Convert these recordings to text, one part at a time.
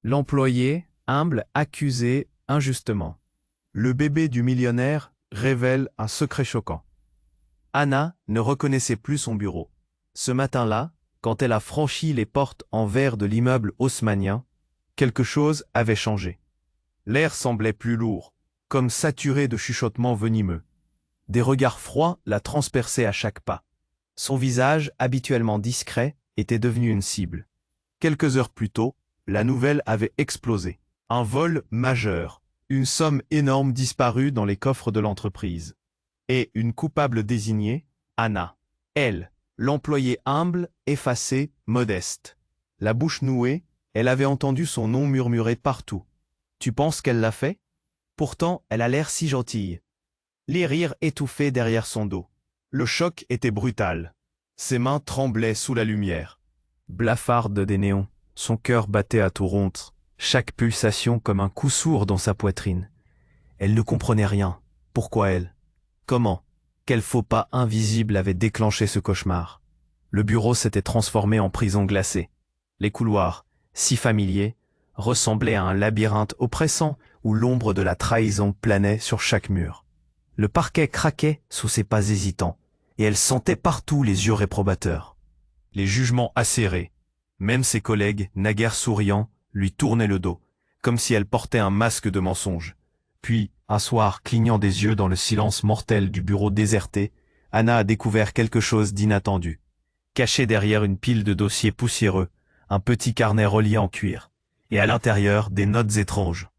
L'employé, humble, accusé injustement. Le bébé du millionnaire révèle un secret choquant. Anna ne reconnaissait plus son bureau. Ce matin-là, quand elle a franchi les portes en verre de l'immeuble haussmannien, quelque chose avait changé. L'air semblait plus lourd, comme saturé de chuchotements venimeux. Des regards froids la transperçaient à chaque pas. Son visage, habituellement discret, était devenu une cible. Quelques heures plus tôt, la nouvelle avait explosé. Un vol majeur, une somme énorme disparue dans les coffres de l'entreprise. Et une coupable désignée, Anna. Elle, l'employée humble, effacée, modeste. La bouche nouée, elle avait entendu son nom murmuré partout. Tu penses qu'elle l'a fait? Pourtant, elle a l'air si gentille. Les rires étouffaient derrière son dos. Le choc était brutal. Ses mains tremblaient sous la lumière. Blafarde des néons, son cœur battait à tout rompre, chaque pulsation comme un coup sourd dans sa poitrine. Elle ne comprenait rien. Pourquoi elle? Comment? Quel faux pas invisible avait déclenché ce cauchemar? Le bureau s'était transformé en prison glacée. Les couloirs, si familiers, ressemblaient à un labyrinthe oppressant où l'ombre de la trahison planait sur chaque mur. Le parquet craquait sous ses pas hésitants, et elle sentait partout les yeux réprobateurs. Les jugements acérés. Même ses collègues, naguère souriants, lui tournaient le dos, comme si elle portait un masque de mensonge. Puis, un soir, clignant des yeux dans le silence mortel du bureau déserté, Anna a découvert quelque chose d'inattendu. Caché derrière une pile de dossiers poussiéreux, un petit carnet relié en cuir, et à l'intérieur des notes étranges.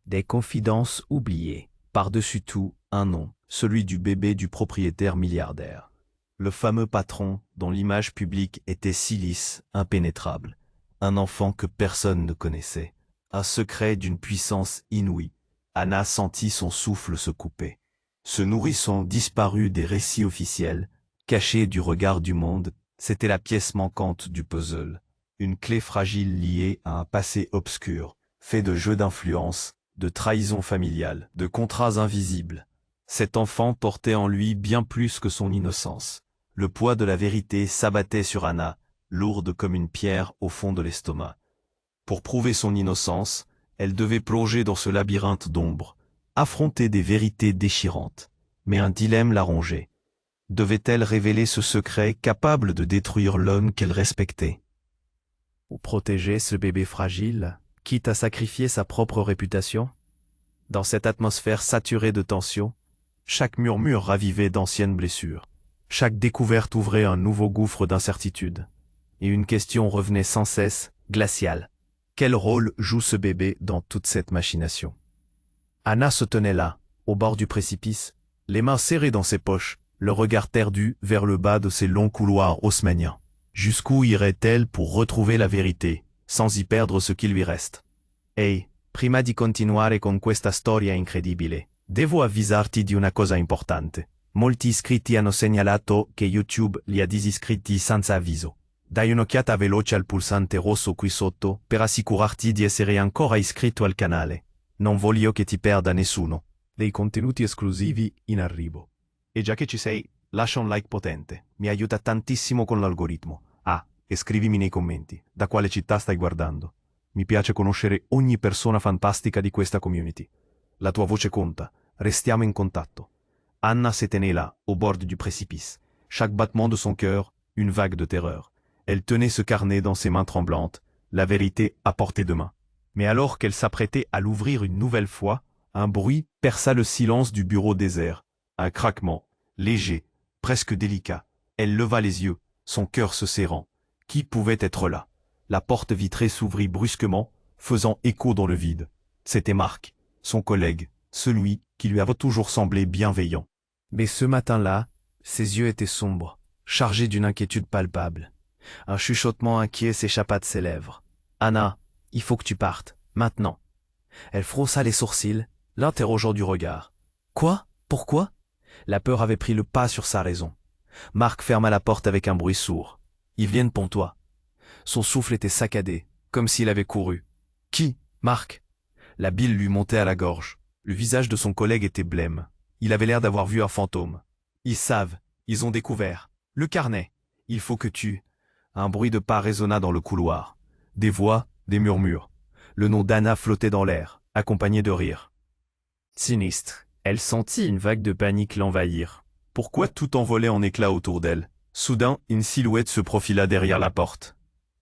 Des confidences oubliées. Par-dessus tout, un nom, celui du bébé du propriétaire milliardaire. Le fameux patron dont l'image publique était si lisse, impénétrable. Un enfant que personne ne connaissait. Un secret d'une puissance inouïe. Anna sentit son souffle se couper. Ce nourrisson disparu des récits officiels, caché du regard du monde, c'était la pièce manquante du puzzle. Une clé fragile liée à un passé obscur, fait de jeux d'influence, de trahison familiale, de contrats invisibles. Cet enfant portait en lui bien plus que son innocence. Le poids de la vérité s'abattait sur Anna, lourde comme une pierre au fond de l'estomac. Pour prouver son innocence, elle devait plonger dans ce labyrinthe d'ombre, affronter des vérités déchirantes. Mais un dilemme la rongeait. Devait-elle révéler ce secret capable de détruire l'homme qu'elle respectait? Ou protéger ce bébé fragile, quitte à sacrifier sa propre réputation? Dans cette atmosphère saturée de tension, chaque murmure ravivait d'anciennes blessures. Chaque découverte ouvrait un nouveau gouffre d'incertitude. Et une question revenait sans cesse, glaciale. Quel rôle joue ce bébé dans toute cette machination? Anna se tenait là, au bord du précipice, les mains serrées dans ses poches, le regard perdu vers le bas de ces longs couloirs haussmanniens. Jusqu'où irait-elle pour retrouver la vérité, sans y perdre ce qui lui reste? Ehi, prima di continuare con questa storia incredibile, devo avvisarti di una cosa importante. Molti iscritti hanno segnalato che YouTube li ha disiscritti senza avviso. Dai un'occhiata veloce al pulsante rosso qui sotto per assicurarti di essere ancora iscritto al canale. Non voglio che ti perda nessuno dei contenuti esclusivi in arrivo. E già che ci sei, lascia un like potente, mi aiuta tantissimo con l'algoritmo. Ah, e scrivimi nei commenti, da quale città stai guardando. Mi piace conoscere ogni persona fantastica di questa community. La tua voce conta, restiamo in contatto. Anna se tenait là, au bord du précipice. Chaque battement de son cœur, une vague de terreur. Elle tenait ce carnet dans ses mains tremblantes, la vérité à portée de main. Mais alors qu'elle s'apprêtait à l'ouvrir une nouvelle fois, un bruit perça le silence du bureau désert. Un craquement, léger, presque délicat. Elle leva les yeux, son cœur se serrant. Qui pouvait être là? La porte vitrée s'ouvrit brusquement, faisant écho dans le vide. C'était Marc, son collègue, celui qui lui avait toujours semblé bienveillant. Mais ce matin-là, ses yeux étaient sombres, chargés d'une inquiétude palpable. Un chuchotement inquiet s'échappa de ses lèvres. « Anna, il faut que tu partes, maintenant. » Elle fronça les sourcils, l'interrogeant du regard. « Quoi? Pourquoi ?» La peur avait pris le pas sur sa raison. Marc ferma la porte avec un bruit sourd. « Ils viennent pour toi. » Son souffle était saccadé, comme s'il avait couru. « Qui? Marc ?» La bile lui montait à la gorge. Le visage de son collègue était blême. Il avait l'air d'avoir vu un fantôme. « Ils savent, ils ont découvert. Le carnet. Il faut que tu... » Un bruit de pas résonna dans le couloir. Des voix, des murmures. Le nom d'Anna flottait dans l'air, accompagné de rires. Sinistre, elle sentit une vague de panique l'envahir. Pourquoi tout envolait en éclats autour d'elle? Soudain, une silhouette se profila derrière la porte.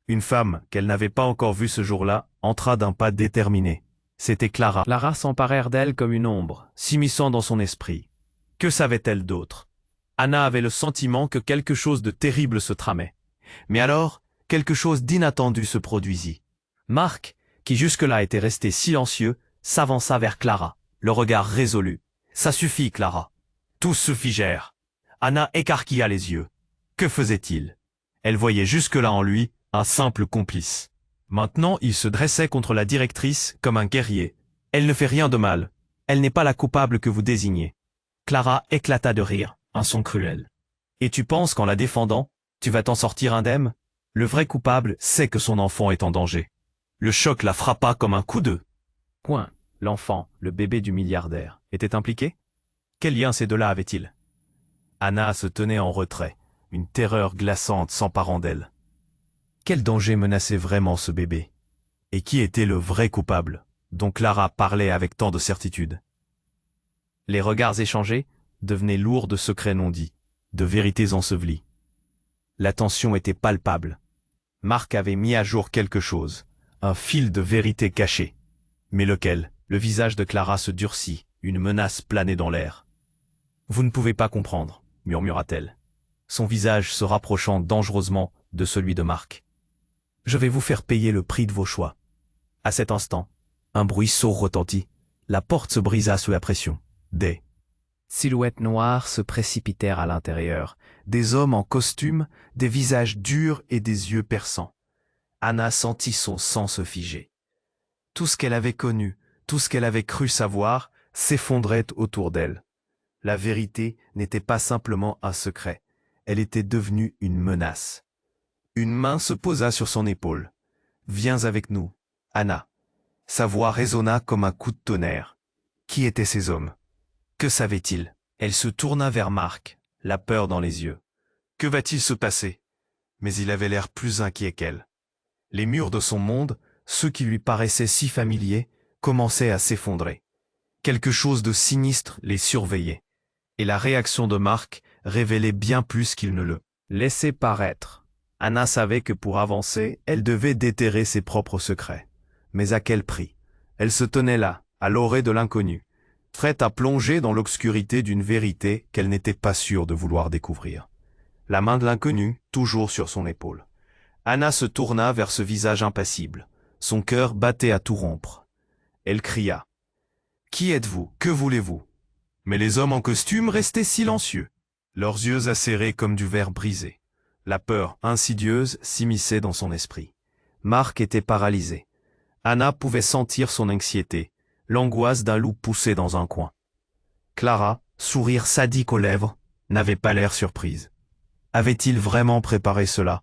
Une femme, qu'elle n'avait pas encore vue ce jour-là, entra d'un pas déterminé. C'était Clara. Clara s'emparèrent d'elle comme une ombre, s'immisçant dans son esprit. Que savait-elle d'autre? Anna avait le sentiment que quelque chose de terrible se tramait. Mais alors, quelque chose d'inattendu se produisit. Marc, qui jusque-là était resté silencieux, s'avança vers Clara, le regard résolu. « Ça suffit, Clara. » Tous se figèrent. Anna écarquilla les yeux. Que faisait-il? Elle voyait jusque-là en lui un simple complice. Maintenant, il se dressait contre la directrice comme un guerrier. Elle ne fait rien de mal. Elle n'est pas la coupable que vous désignez. Clara éclata de rire, un son cruel. Et tu penses qu'en la défendant, tu vas t'en sortir indemne? Le vrai coupable sait que son enfant est en danger. Le choc la frappa comme un coup de Point. L'enfant, le bébé du milliardaire, était impliqué? Quel lien ces deux-là avaient-ils? Anna se tenait en retrait, une terreur glaçante s'emparant d'elle. Quel danger menaçait vraiment ce bébé? Et qui était le vrai coupable, dont Clara parlait avec tant de certitude? Les regards échangés devenaient lourds de secrets non dits, de vérités ensevelies. La tension était palpable. Marc avait mis à jour quelque chose, un fil de vérité caché. Mais lequel? Le visage de Clara se durcit, une menace planait dans l'air. « Vous ne pouvez pas comprendre, » murmura-t-elle, son visage se rapprochant dangereusement de celui de Marc. « Je vais vous faire payer le prix de vos choix. » À cet instant, un bruit sourd retentit. La porte se brisa sous la pression. Des silhouettes noires se précipitèrent à l'intérieur. Des hommes en costume, des visages durs et des yeux perçants. Anna sentit son sang se figer. Tout ce qu'elle avait connu, tout ce qu'elle avait cru savoir, s'effondrait autour d'elle. La vérité n'était pas simplement un secret, elle était devenue une menace. Une main se posa sur son épaule. « Viens avec nous, Anna. » Sa voix résonna comme un coup de tonnerre. Qui étaient ces hommes? Que savaient-ils? Elle se tourna vers Marc, la peur dans les yeux. Que va-t-il se passer? Mais il avait l'air plus inquiet qu'elle. Les murs de son monde, ceux qui lui paraissaient si familiers, commençaient à s'effondrer. Quelque chose de sinistre les surveillait. Et la réaction de Marc révélait bien plus qu'il ne le laissait paraître. Anna savait que pour avancer, elle devait déterrer ses propres secrets. Mais à quel prix? Elle se tenait là, à l'orée de l'inconnu, prête à plonger dans l'obscurité d'une vérité qu'elle n'était pas sûre de vouloir découvrir. La main de l'inconnu, toujours sur son épaule. Anna se tourna vers ce visage impassible. Son cœur battait à tout rompre. Elle cria. « Qui êtes-vous? Que voulez-vous » Mais les hommes en costume restaient silencieux, leurs yeux acérés comme du verre brisé. La peur insidieuse s'immisçait dans son esprit. Marc était paralysé. Anna pouvait sentir son anxiété, l'angoisse d'un loup poussé dans un coin. Clara, sourire sadique aux lèvres, n'avait pas l'air surprise. Avait-il vraiment préparé cela?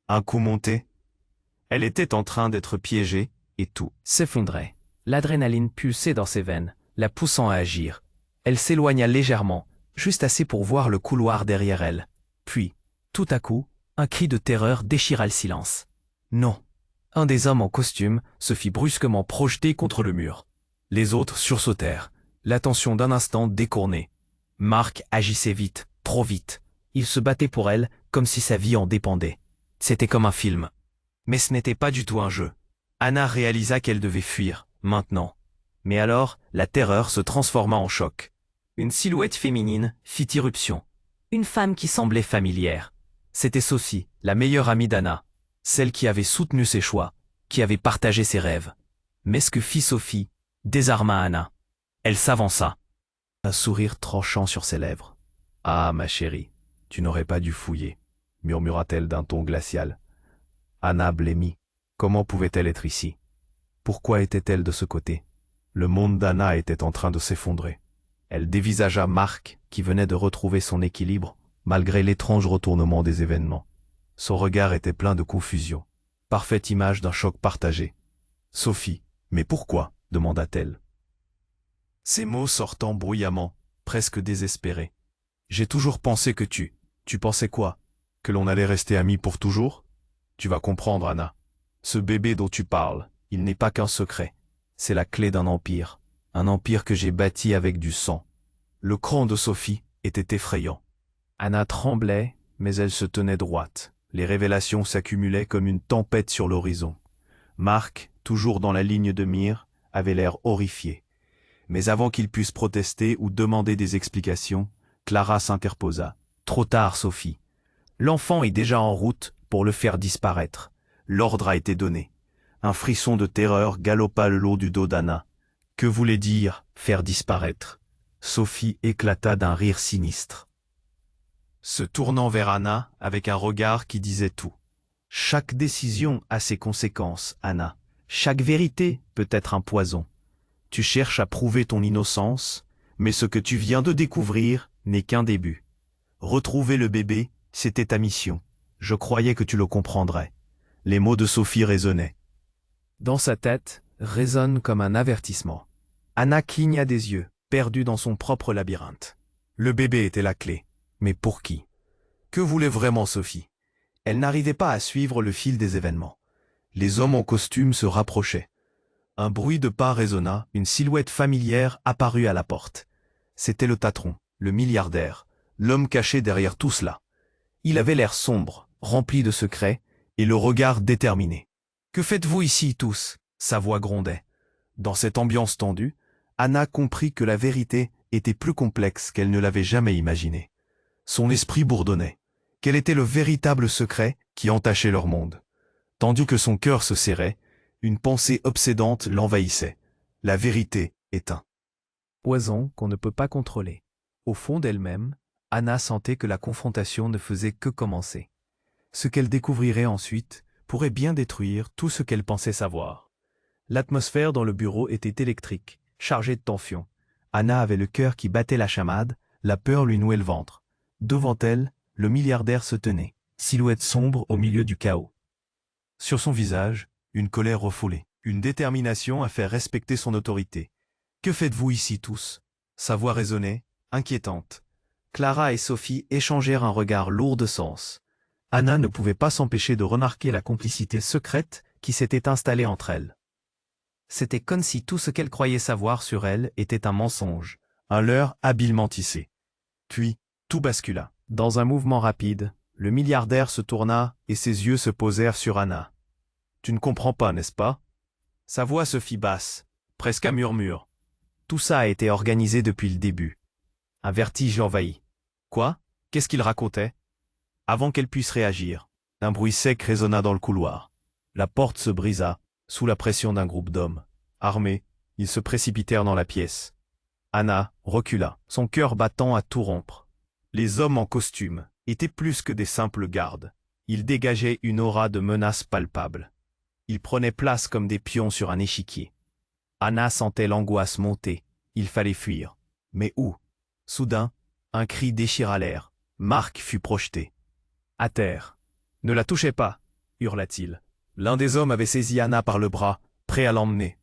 Un coup monté? Elle était en train d'être piégée, et tout s'effondrait. L'adrénaline pulsait dans ses veines, la poussant à agir. Elle s'éloigna légèrement, juste assez pour voir le couloir derrière elle. Puis, tout à coup, un cri de terreur déchira le silence. Non. Un des hommes en costume se fit brusquement projeter contre le mur. Les autres sursautèrent, l'attention d'un instant détournée. Marc agissait vite, trop vite. Il se battait pour elle comme si sa vie en dépendait. C'était comme un film. Mais ce n'était pas du tout un jeu. Anna réalisa qu'elle devait fuir, maintenant. Mais alors, la terreur se transforma en choc. Une silhouette féminine fit irruption. Une femme qui semblait familière. C'était Sophie, la meilleure amie d'Anna. Celle qui avait soutenu ses choix, qui avait partagé ses rêves. Mais ce que fit Sophie désarma Anna. Elle s'avança. Un sourire tranchant sur ses lèvres. « Ah, ma chérie, tu n'aurais pas dû fouiller, » murmura-t-elle d'un ton glacial. Anna blêmit. Comment pouvait-elle être ici? Pourquoi était-elle de ce côté? Le monde d'Anna était en train de s'effondrer. Elle dévisagea Marc, qui venait de retrouver son équilibre, malgré l'étrange retournement des événements. Son regard était plein de confusion. Parfaite image d'un choc partagé. « Sophie, mais pourquoi ?» demanda-t-elle. Ces mots sortant bruyamment, presque désespérés. « J'ai toujours pensé que tu pensais quoi? Que l'on allait rester amis pour toujours? Tu vas comprendre, Anna. Ce bébé dont tu parles, Il n'est pas qu'un secret. C'est la clé d'un empire. Un empire que j'ai bâti avec du sang. Le cran de Sophie était effrayant. Anna tremblait, mais elle se tenait droite. Les révélations s'accumulaient comme une tempête sur l'horizon. Marc, toujours dans la ligne de mire, avait l'air horrifié. Mais avant qu'il puisse protester ou demander des explications, Clara s'interposa. Trop tard, Sophie. L'enfant est déjà en route pour le faire disparaître. L'ordre a été donné. Un frisson de terreur galopa le long du dos d'Anna. Que voulait dire faire disparaître? Sophie éclata d'un rire sinistre. Se tournant vers Anna avec un regard qui disait tout. Chaque décision a ses conséquences, Anna. Chaque vérité peut être un poison. Tu cherches à prouver ton innocence, mais ce que tu viens de découvrir n'est qu'un début. Retrouver le bébé, c'était ta mission. Je croyais que tu le comprendrais. Les mots de Sophie résonnaient. Dans sa tête, résonne comme un avertissement. Anna cligna des yeux, perdue dans son propre labyrinthe. Le bébé était la clé. Mais pour qui? Que voulait vraiment Sophie? Elle n'arrivait pas à suivre le fil des événements. Les hommes en costume se rapprochaient. Un bruit de pas résonna, une silhouette familière apparut à la porte. C'était le patron, le milliardaire, l'homme caché derrière tout cela. Il avait l'air sombre, rempli de secrets, et le regard déterminé. « Que faites-vous ici tous ?» sa voix grondait. Dans cette ambiance tendue, Anna comprit que la vérité était plus complexe qu'elle ne l'avait jamais imaginé. Son esprit bourdonnait. Quel était le véritable secret qui entachait leur monde? Tandis que son cœur se serrait, une pensée obsédante l'envahissait. La vérité est un poison qu'on ne peut pas contrôler. Au fond d'elle-même, Anna sentait que la confrontation ne faisait que commencer. Ce qu'elle découvrirait ensuite pourrait bien détruire tout ce qu'elle pensait savoir. L'atmosphère dans le bureau était électrique, chargée de tension. Anna avait le cœur qui battait la chamade, la peur lui nouait le ventre. Devant elle, le milliardaire se tenait, silhouette sombre au milieu du chaos. Sur son visage, une colère refoulée, une détermination à faire respecter son autorité. « Que faites-vous ici tous ?» Sa voix résonnait, inquiétante. Clara et Sophie échangèrent un regard lourd de sens. Anna ne pouvait pas s'empêcher de remarquer la complicité secrète qui s'était installée entre elles. C'était comme si tout ce qu'elle croyait savoir sur elle était un mensonge, un leurre habilement tissé. Puis, tout bascula. Dans un mouvement rapide, le milliardaire se tourna et ses yeux se posèrent sur Anna. « Tu ne comprends pas, n'est-ce pas ?» Sa voix se fit basse, presque un murmure. Tout ça a été organisé depuis le début. Un vertige l'envahit. Quoi? Qu'est-ce qu'il racontait? Avant qu'elle puisse réagir, un bruit sec résonna dans le couloir. La porte se brisa, sous la pression d'un groupe d'hommes. Armés, ils se précipitèrent dans la pièce. Anna recula, son cœur battant à tout rompre. Les hommes en costume étaient plus que des simples gardes. Ils dégageaient une aura de menace palpable. Ils prenaient place comme des pions sur un échiquier. Anna sentait l'angoisse monter. Il fallait fuir. Mais où? Soudain, un cri déchira l'air. Marc fut projeté. À terre. « Ne la touchez pas !» hurla-t-il. L'un des hommes avait saisi Anna par le bras, prêt à l'emmener.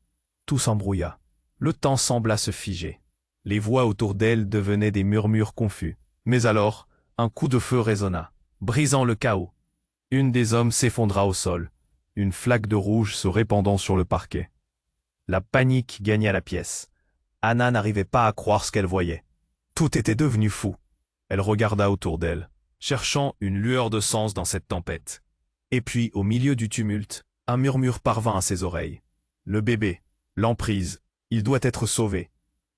Tout s'embrouilla. Le temps sembla se figer. Les voix autour d'elle devenaient des murmures confus. Mais alors, un coup de feu résonna, brisant le chaos. Une des hommes s'effondra au sol, une flaque de rouge se répandant sur le parquet. La panique gagna la pièce. Anna n'arrivait pas à croire ce qu'elle voyait. Tout était devenu fou. Elle regarda autour d'elle, cherchant une lueur de sens dans cette tempête. Et puis, au milieu du tumulte, un murmure parvint à ses oreilles. Le bébé, l'emprise, il doit être sauvé.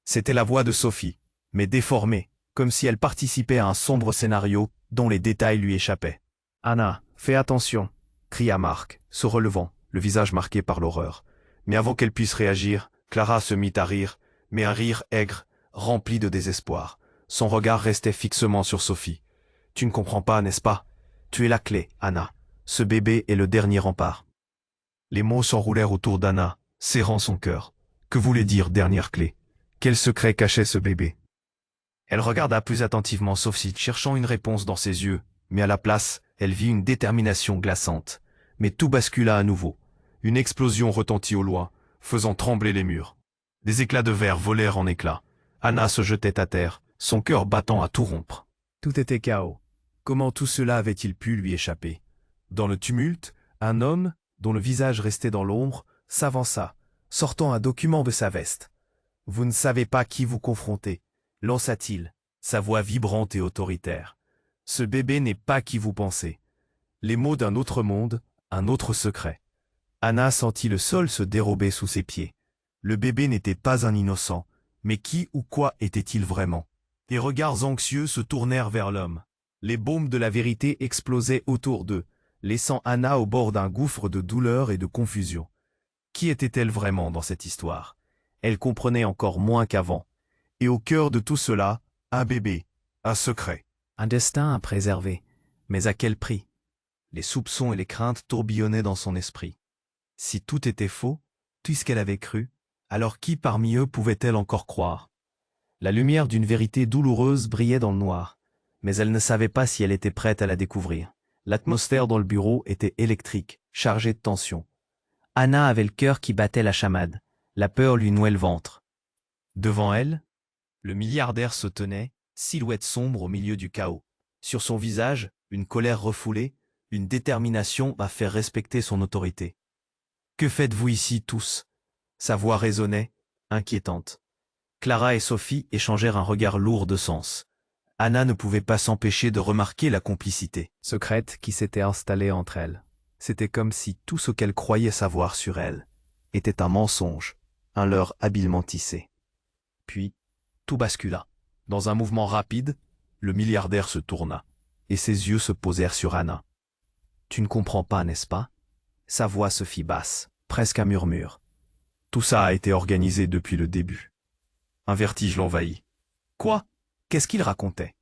C'était la voix de Sophie, mais déformée, comme si elle participait à un sombre scénario dont les détails lui échappaient. « Anna, fais attention !» cria Marc, se relevant, le visage marqué par l'horreur. Mais avant qu'elle puisse réagir, Clara se mit à rire, mais un rire aigre, rempli de désespoir. Son regard restait fixement sur Sophie. « Tu ne comprends pas, n'est-ce pas? Tu es la clé, Anna. Ce bébé est le dernier rempart. » Les mots s'enroulèrent autour d'Anna, serrant son cœur. Que voulait dire dernière clé? Quel secret cachait ce bébé? Elle regarda plus attentivement Sophie, cherchant une réponse dans ses yeux, mais à la place, elle vit une détermination glaçante. Mais tout bascula à nouveau. Une explosion retentit au loin, faisant trembler les murs. Des éclats de verre volèrent en éclats. Anna se jetait à terre, son cœur battant à tout rompre. Tout était chaos. Comment tout cela avait-il pu lui échapper? Dans le tumulte, un homme, dont le visage restait dans l'ombre, s'avança, sortant un document de sa veste. « Vous ne savez pas qui vous confrontez, lança-t-il, sa voix vibrante et autoritaire. Ce bébé n'est pas qui vous pensez. Les mots d'un autre monde, un autre secret. » Anna sentit le sol se dérober sous ses pieds. Le bébé n'était pas un innocent, mais qui ou quoi était-il vraiment? Des regards anxieux se tournèrent vers l'homme. Les baumes de la vérité explosaient autour d'eux, laissant Anna au bord d'un gouffre de douleur et de confusion. Qui était-elle vraiment dans cette histoire? Elle comprenait encore moins qu'avant. Et au cœur de tout cela, un bébé, un secret. Un destin à préserver. Mais à quel prix? Les soupçons et les craintes tourbillonnaient dans son esprit. Si tout était faux, tout ce qu'elle avait cru, alors qui parmi eux pouvait-elle encore croire? La lumière d'une vérité douloureuse brillait dans le noir, mais elle ne savait pas si elle était prête à la découvrir. L'atmosphère dans le bureau était électrique, chargée de tension. Anna avait le cœur qui battait la chamade. La peur lui nouait le ventre. Devant elle, le milliardaire se tenait, silhouette sombre au milieu du chaos. Sur son visage, une colère refoulée, une détermination à faire respecter son autorité. « Que faites-vous ici tous ?» Sa voix résonnait, inquiétante. Clara et Sophie échangèrent un regard lourd de sens. Anna ne pouvait pas s'empêcher de remarquer la complicité secrète qui s'était installée entre elles. C'était comme si tout ce qu'elle croyait savoir sur elle était un mensonge, un leurre habilement tissé. Puis, tout bascula. Dans un mouvement rapide, le milliardaire se tourna, et ses yeux se posèrent sur Anna. « Tu ne comprends pas, n'est-ce pas ?» Sa voix se fit basse, presque un murmure. Tout ça a été organisé depuis le début. Un vertige l'envahit. Quoi? Qu'est-ce qu'il racontait?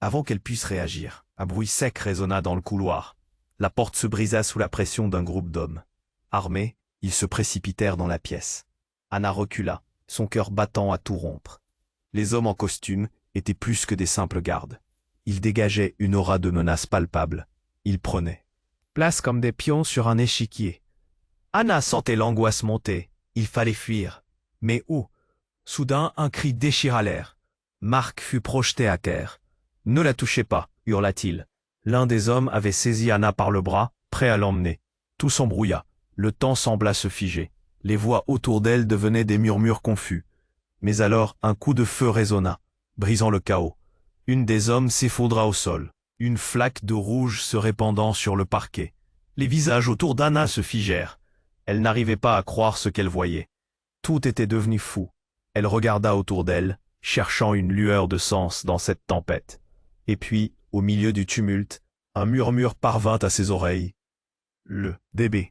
Avant qu'elle puisse réagir, un bruit sec résonna dans le couloir. La porte se brisa sous la pression d'un groupe d'hommes. Armés, ils se précipitèrent dans la pièce. Anna recula, son cœur battant à tout rompre. Les hommes en costume étaient plus que des simples gardes. Ils dégageaient une aura de menace palpable. Ils prenaient place comme des pions sur un échiquier. Anna sentait l'angoisse monter. Il fallait fuir. Mais où? Soudain, un cri déchira l'air. Marc fut projeté à terre. « Ne la touchez pas !» hurla-t-il. L'un des hommes avait saisi Anna par le bras, prêt à l'emmener. Tout s'embrouilla. Le temps sembla se figer. Les voix autour d'elle devenaient des murmures confus. Mais alors, un coup de feu résonna, brisant le chaos. Une des hommes s'effondra au sol, une flaque de rouge se répandant sur le parquet. Les visages autour d'Anna se figèrent. Elle n'arrivait pas à croire ce qu'elle voyait. Tout était devenu fou. Elle regarda autour d'elle, cherchant une lueur de sens dans cette tempête. Et puis, au milieu du tumulte, un murmure parvint à ses oreilles. Le bébé.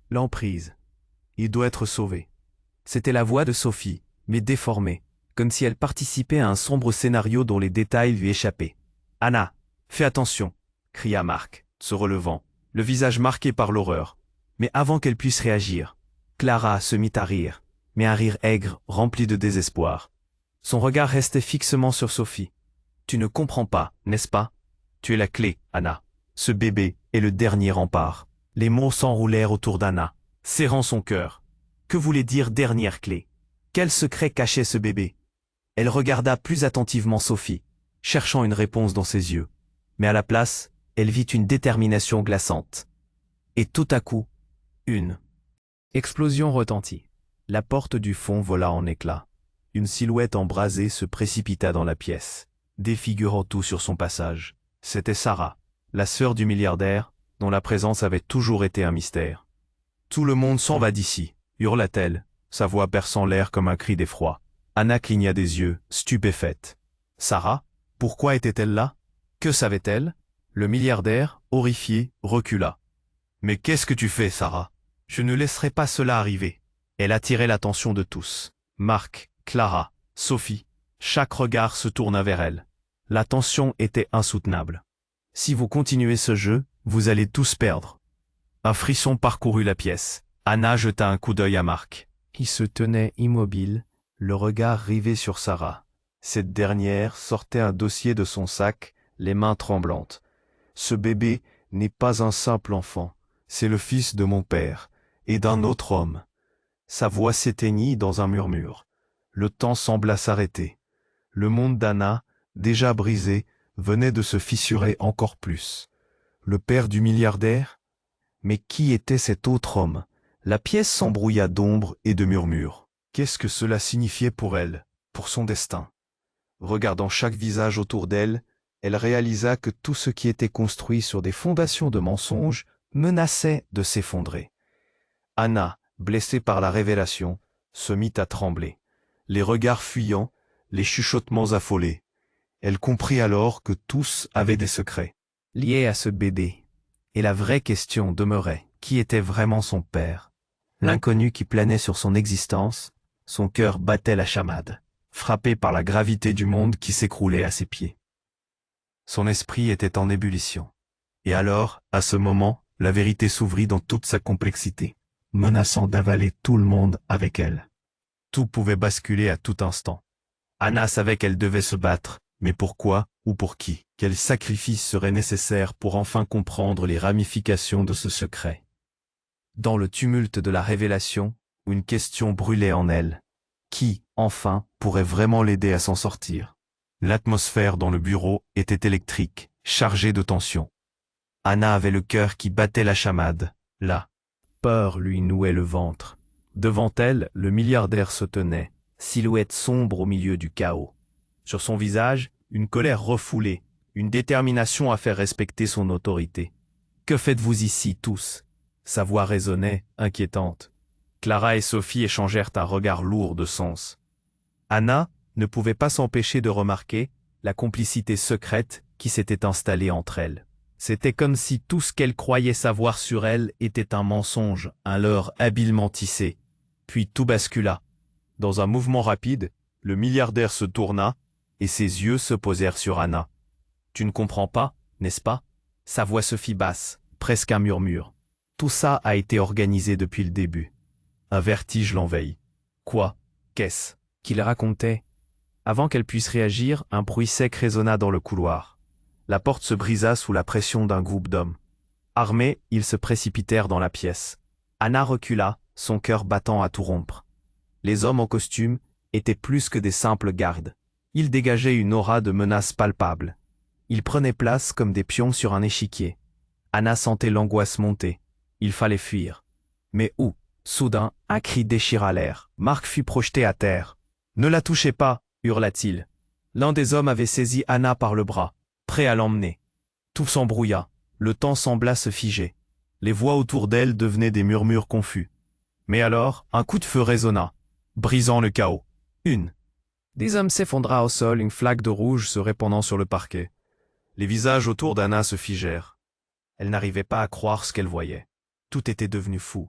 L'emprise. Il doit être sauvé. C'était la voix de Sophie, mais déformée, comme si elle participait à un sombre scénario dont les détails lui échappaient. « Anna, fais attention !» cria Marc, se relevant, le visage marqué par l'horreur. Mais avant qu'elle puisse réagir, Clara se mit à rire, mais un rire aigre, rempli de désespoir. Son regard restait fixement sur Sophie. « Tu ne comprends pas, n'est-ce pas? Tu es la clé, Anna. Ce bébé est le dernier rempart. » Les mots s'enroulèrent autour d'Anna, serrant son cœur. Que voulait dire dernière clé? Quel secret cachait ce bébé? Elle regarda plus attentivement Sophie, cherchant une réponse dans ses yeux. Mais à la place, elle vit une détermination glaçante. Et tout à coup, une explosion retentit. La porte du fond vola en éclats. Une silhouette embrasée se précipita dans la pièce, défigurant tout sur son passage. C'était Sarah, la sœur du milliardaire, dont la présence avait toujours été un mystère. « Tout le monde s'en va d'ici !» hurla-t-elle, sa voix perçant l'air comme un cri d'effroi. Anna cligna des yeux, stupéfaite. Sarah? Pourquoi était-elle là? Que savait-elle? Le milliardaire, horrifié, recula. « Mais qu'est-ce que tu fais, Sarah? Je ne laisserai pas cela arriver. » Elle attirait l'attention de tous. Marc, Clara, Sophie. Chaque regard se tourna vers elle. La tension était insoutenable. « Si vous continuez ce jeu, vous allez tous perdre. » Un frisson parcourut la pièce. Anna jeta un coup d'œil à Marc. Il se tenait immobile, le regard rivé sur Sarah. Cette dernière sortait un dossier de son sac, les mains tremblantes. « Ce bébé n'est pas un simple enfant, c'est le fils de mon père, et d'un autre homme. » Sa voix s'éteignit dans un murmure. Le temps sembla s'arrêter. Le monde d'Anna, déjà brisé, venait de se fissurer encore plus. Le père du milliardaire? Mais qui était cet autre homme, La pièce s'embrouilla d'ombres et de murmures. Qu'est-ce que cela signifiait pour elle, pour son destin? Regardant chaque visage autour d'elle, elle réalisa que tout ce qui était construit sur des fondations de mensonges menaçait de s'effondrer. Anna, blessée par la révélation, se mit à trembler. Les regards fuyants, les chuchotements affolés. Elle comprit alors que tous avaient des secrets liés à ce bébé. Et la vraie question demeurait, qui était vraiment son père? L'inconnu qui planait sur son existence, son cœur battait la chamade, frappé par la gravité du monde qui s'écroulait à ses pieds. Son esprit était en ébullition. Et alors, à ce moment, la vérité s'ouvrit dans toute sa complexité, menaçant d'avaler tout le monde avec elle. Tout pouvait basculer à tout instant. Anna savait qu'elle devait se battre, mais pourquoi ou pour qui? Quel sacrifice serait nécessaire pour enfin comprendre les ramifications de ce secret? Dans le tumulte de la révélation, Une question brûlait en elle. Qui, enfin, pourrait vraiment l'aider à s'en sortir? L'atmosphère dans le bureau était électrique, chargée de tension. Anna avait le cœur qui battait la chamade. La peur lui nouait le ventre. Devant elle, le milliardaire se tenait, silhouette sombre au milieu du chaos. Sur son visage, une colère refoulée, une détermination à faire respecter son autorité. « Que faites-vous ici tous ?» Sa voix résonnait, inquiétante. Clara et Sophie échangèrent un regard lourd de sens. Anna ne pouvait pas s'empêcher de remarquer la complicité secrète qui s'était installée entre elles. C'était comme si tout ce qu'elle croyait savoir sur elle était un mensonge, un leurre habilement tissé. Puis tout bascula. Dans un mouvement rapide, le milliardaire se tourna et ses yeux se posèrent sur Anna. « Tu ne comprends pas, n'est-ce pas ?» Sa voix se fit basse, presque un murmure. Tout ça a été organisé depuis le début. Un vertige l'envahit. Quoi? Qu'est-ce qu'il racontait? Avant qu'elle puisse réagir, un bruit sec résonna dans le couloir. La porte se brisa sous la pression d'un groupe d'hommes. Armés, ils se précipitèrent dans la pièce. Anna recula, son cœur battant à tout rompre. Les hommes en costume étaient plus que des simples gardes. Ils dégageaient une aura de menace palpable. Ils prenaient place comme des pions sur un échiquier. Anna sentait l'angoisse monter. Il fallait fuir. Mais où? Soudain, un cri déchira l'air. Marc fut projeté à terre. « Ne la touchez pas !» hurla-t-il. L'un des hommes avait saisi Anna par le bras, prêt à l'emmener. Tout s'embrouilla. Le temps sembla se figer. Les voix autour d'elle devenaient des murmures confus. Mais alors, un coup de feu résonna, brisant le chaos. Une des hommes s'effondra au sol, une flaque de rouge se répandant sur le parquet. Les visages autour d'Anna se figèrent. Elle n'arrivait pas à croire ce qu'elle voyait. Tout était devenu fou.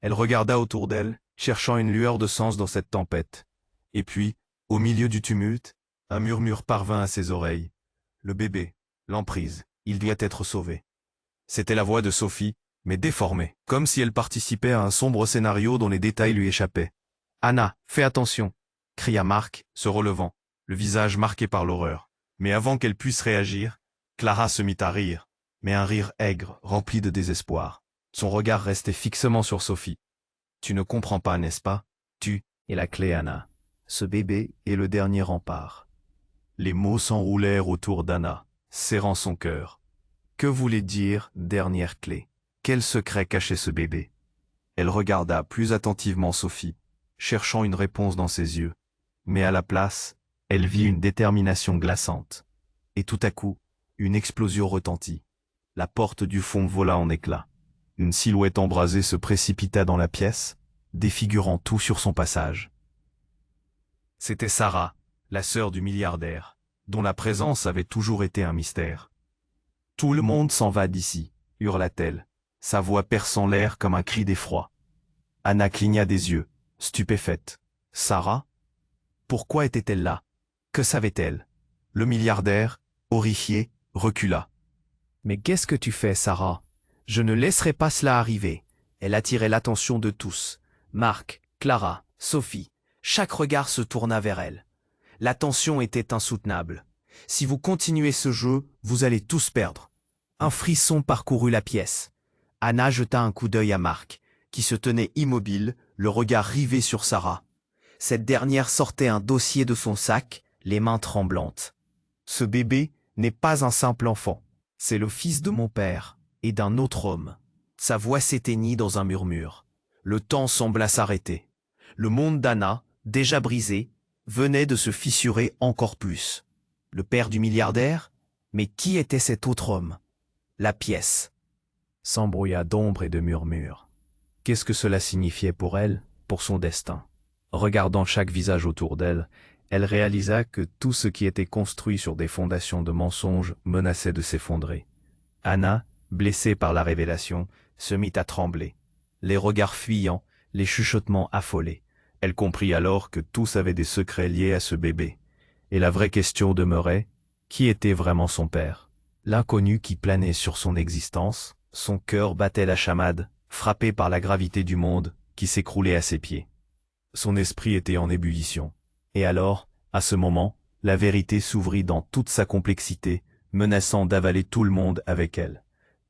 Elle regarda autour d'elle, cherchant une lueur de sens dans cette tempête. Et puis, au milieu du tumulte, un murmure parvint à ses oreilles. Le bébé, l'emprise, il doit être sauvé. C'était la voix de Sophie, mais déformée, comme si elle participait à un sombre scénario dont les détails lui échappaient. « Anna, fais attention !» cria Marc, se relevant, le visage marqué par l'horreur. Mais avant qu'elle puisse réagir, Clara se mit à rire, mais un rire aigre, rempli de désespoir. Son regard restait fixement sur Sophie. « Tu ne comprends pas, n'est-ce pas? Tu es la clé, Anna. Ce bébé est le dernier rempart. » Les mots s'enroulèrent autour d'Anna, serrant son cœur. Que voulait dire « dernière clé » ? Quel secret cachait ce bébé? Elle regarda plus attentivement Sophie, cherchant une réponse dans ses yeux. Mais à la place, elle vit une détermination glaçante. Et tout à coup, une explosion retentit. La porte du fond vola en éclats. Une silhouette embrasée se précipita dans la pièce, défigurant tout sur son passage. C'était Sarah, la sœur du milliardaire, dont la présence avait toujours été un mystère. « Tout le monde s'en va d'ici !» hurla-t-elle, sa voix perçant l'air comme un cri d'effroi. Anna cligna des yeux, stupéfaite. Sarah? Pourquoi était-elle là? Que savait-elle? Le milliardaire, horrifié, recula. « Mais qu'est-ce que tu fais, Sarah? Je ne laisserai pas cela arriver. » Elle attirait l'attention de tous. Marc, Clara, Sophie. Chaque regard se tourna vers elle. La tension était insoutenable. Si vous continuez ce jeu, vous allez tous perdre. Un frisson parcourut la pièce. Anna jeta un coup d'œil à Marc, qui se tenait immobile, le regard rivé sur Sarah. Cette dernière sortait un dossier de son sac, les mains tremblantes. « Ce bébé n'est pas un simple enfant. C'est le fils de mon père et d'un autre homme. » Sa voix s'éteignit dans un murmure. Le temps sembla s'arrêter. Le monde d'Anna, déjà brisé, venait de se fissurer encore plus. Le père du milliardaire? Mais qui était cet autre homme? La pièce s'embrouilla d'ombre et de murmures. Qu'est-ce que cela signifiait pour elle, pour son destin? Regardant chaque visage autour d'elle, elle réalisa que tout ce qui était construit sur des fondations de mensonges menaçait de s'effondrer. Anna, blessée par la révélation, se mit à trembler. Les regards fuyants, les chuchotements affolés. Elle comprit alors que tous avaient des secrets liés à ce bébé. Et la vraie question demeurait, qui était vraiment son père? L'inconnu qui planait sur son existence, son cœur battait la chamade, frappé par la gravité du monde qui s'écroulait à ses pieds. Son esprit était en ébullition. Et alors, à ce moment, la vérité s'ouvrit dans toute sa complexité, menaçant d'avaler tout le monde avec elle.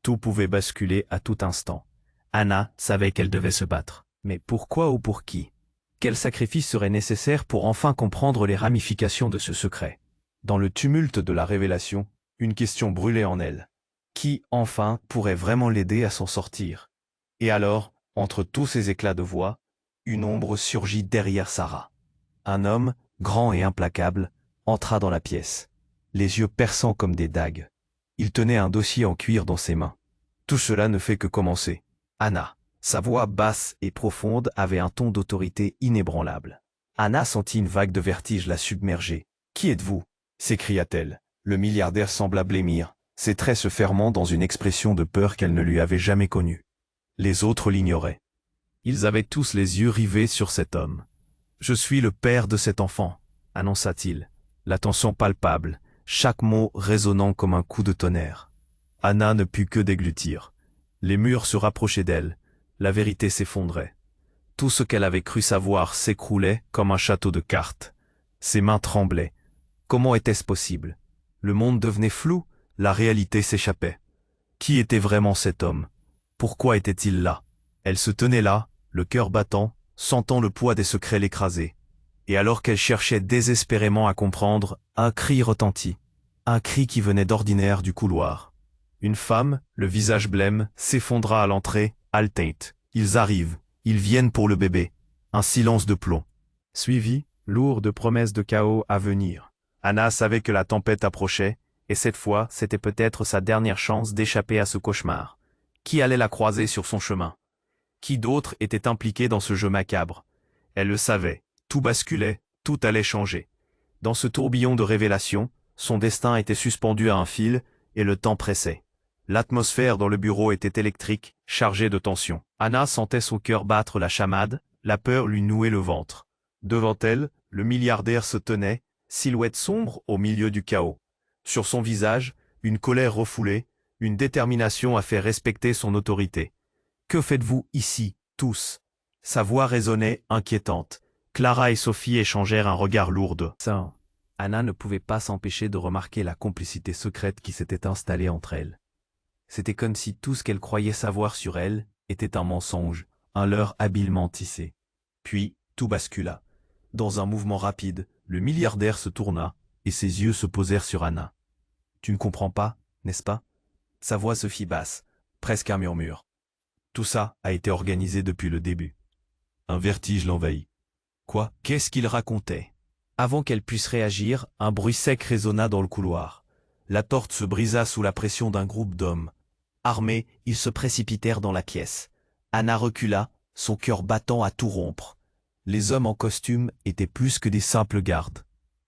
Tout pouvait basculer à tout instant. Anna savait qu'elle devait se battre. Mais pourquoi ou pour qui? Quel sacrifice serait nécessaire pour enfin comprendre les ramifications de ce secret? Dans le tumulte de la révélation, une question brûlait en elle. Qui, enfin, pourrait vraiment l'aider à s'en sortir? Et alors, entre tous ces éclats de voix, une ombre surgit derrière Sarah. Un homme, grand et implacable, entra dans la pièce, les yeux perçants comme des dagues. Il tenait un dossier en cuir dans ses mains. Tout cela ne fait que commencer. Anna, sa voix basse et profonde avait un ton d'autorité inébranlable. Anna sentit une vague de vertige la submerger. « Qui êtes-vous » s'écria-t-elle. Le milliardaire sembla blêmir, ses traits se fermant dans une expression de peur qu'elle ne lui avait jamais connue. Les autres l'ignoraient. Ils avaient tous les yeux rivés sur cet homme. « Je suis le père de cet enfant », annonça-t-il, l'attention palpable, chaque mot résonnant comme un coup de tonnerre. Anna ne put que déglutir. Les murs se rapprochaient d'elle, la vérité s'effondrait. Tout ce qu'elle avait cru savoir s'écroulait comme un château de cartes. Ses mains tremblaient. Comment était-ce possible? Le monde devenait flou, la réalité s'échappait. Qui était vraiment cet homme? Pourquoi était-il là? Elle se tenait là, le cœur battant, sentant le poids des secrets l'écraser. Et alors qu'elle cherchait désespérément à comprendre, un cri retentit. Un cri qui venait d'ordinaire du couloir. Une femme, le visage blême, s'effondra à l'entrée, haletante. Ils arrivent, ils viennent pour le bébé. Un silence de plomb. Suivi, lourd de promesses de chaos à venir. Anna savait que la tempête approchait, et cette fois, c'était peut-être sa dernière chance d'échapper à ce cauchemar. Qui allait la croiser sur son chemin? Qui d'autre était impliqué dans ce jeu macabre? Elle le savait, tout basculait, tout allait changer. Dans ce tourbillon de révélations, son destin était suspendu à un fil, et le temps pressait. L'atmosphère dans le bureau était électrique, chargée de tension. Anna sentait son cœur battre la chamade, la peur lui nouait le ventre. Devant elle, le milliardaire se tenait, silhouette sombre au milieu du chaos. Sur son visage, une colère refoulée, une détermination à faire respecter son autorité. « Que faites-vous ici, tous ?» Sa voix résonnait, inquiétante. Clara et Sophie échangèrent un regard lourd. Ça. Anna ne pouvait pas s'empêcher de remarquer la complicité secrète qui s'était installée entre elles. C'était comme si tout ce qu'elle croyait savoir sur elle était un mensonge, un leurre habilement tissé. Puis, tout bascula. Dans un mouvement rapide, le milliardaire se tourna, et ses yeux se posèrent sur Anna. « Tu ne comprends pas, n'est-ce pas ?» Sa voix se fit basse, presque un murmure. Tout ça a été organisé depuis le début. Un vertige l'envahit. Quoi? Qu'est-ce qu'il racontait? Avant qu'elle puisse réagir, un bruit sec résonna dans le couloir. La porte se brisa sous la pression d'un groupe d'hommes. Armés, ils se précipitèrent dans la pièce. Anna recula, son cœur battant à tout rompre. Les hommes en costume étaient plus que des simples gardes.